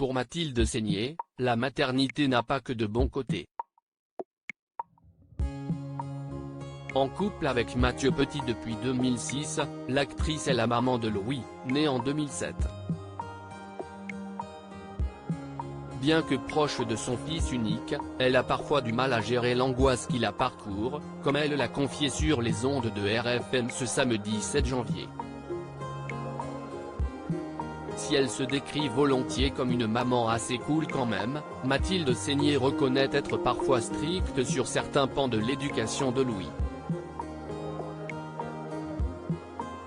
Pour Mathilde Seigner, la maternité n'a pas que de bons côtés. En couple avec Mathieu Petit depuis 2006, l'actrice est la maman de Louis, né en 2007. Bien que proche de son fils unique, elle a parfois du mal à gérer l'angoisse qui la parcourt, comme elle l'a confié sur les ondes de RFM ce samedi 7 janvier. Si elle se décrit volontiers comme une maman assez cool quand même, Mathilde Seigner reconnaît être parfois stricte sur certains pans de l'éducation de Louis.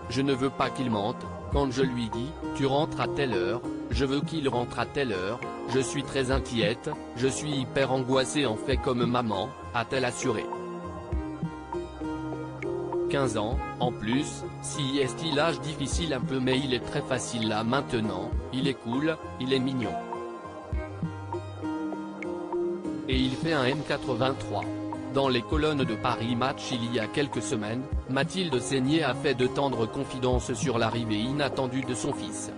Je ne veux pas qu'il mente, quand je lui dis « tu rentres à telle heure », je veux qu'il rentre à telle heure, je suis très inquiète, je suis hyper angoissée en fait comme maman, a-t-elle assuré. 15 ans, en plus, si est l'âge difficile un peu mais il est très facile là maintenant, il est cool, il est mignon. Et il fait un M83. Dans les colonnes de Paris Match il y a quelques semaines, Mathilde Seigner a fait de tendres confidences sur l'arrivée inattendue de son fils.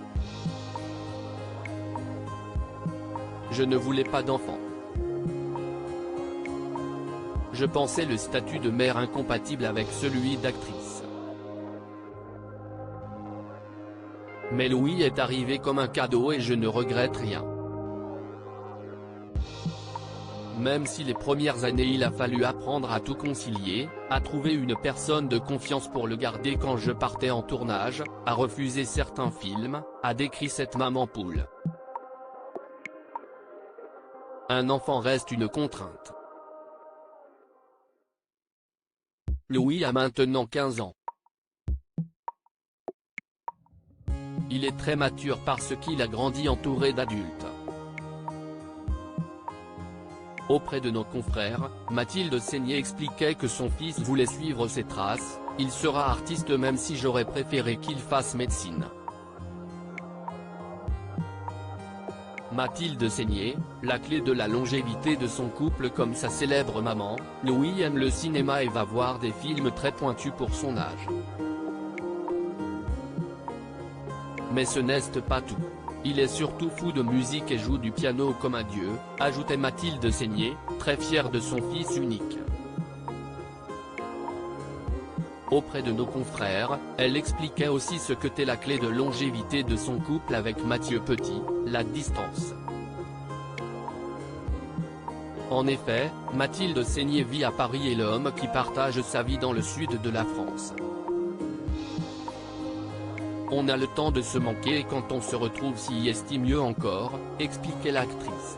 Je ne voulais pas d'enfant. Je pensais le statut de mère incompatible avec celui d'actrice. Mais Louis est arrivé comme un cadeau et je ne regrette rien. Même si les premières années il a fallu apprendre à tout concilier, à trouver une personne de confiance pour le garder quand je partais en tournage, à refuser certains films, a décrit cette maman poule. Un enfant reste une contrainte. Louis a maintenant 15 ans. Il est très mature parce qu'il a grandi entouré d'adultes. Auprès de nos confrères, Mathilde Seigner expliquait que son fils voulait suivre ses traces, il sera artiste même si j'aurais préféré qu'il fasse médecine. Mathilde Seigner, la clé de la longévité de son couple comme sa célèbre maman, Louis aime le cinéma et va voir des films très pointus pour son âge. Mais ce n'est pas tout. Il est surtout fou de musique et joue du piano comme un dieu, ajoutait Mathilde Seigner, très fière de son fils unique. Auprès de nos confrères, elle expliquait aussi ce qu'était la clé de longévité de son couple avec Mathieu Petit, la distance. En effet, Mathilde Seigner vit à Paris et l'homme qui partage sa vie dans le sud de la France. On a le temps de se manquer et quand on se retrouve s'y est mieux encore, expliquait l'actrice.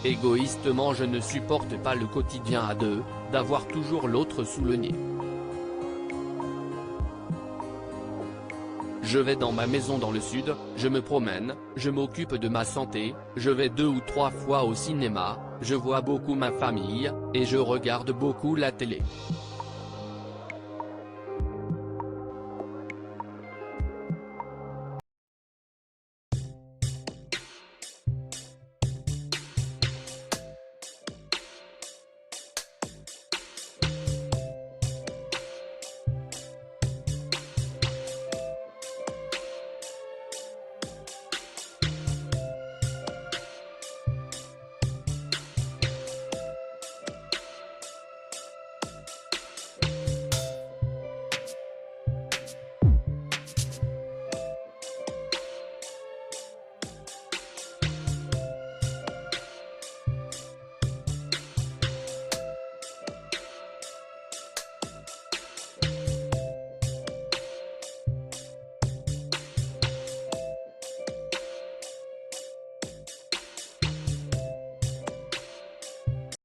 Égoïstement je ne supporte pas le quotidien à deux, d'avoir toujours l'autre sous le nez. Je vais dans ma maison dans le sud, je me promène, je m'occupe de ma santé, je vais 2 ou 3 fois au cinéma, je vois beaucoup ma famille, et je regarde beaucoup la télé.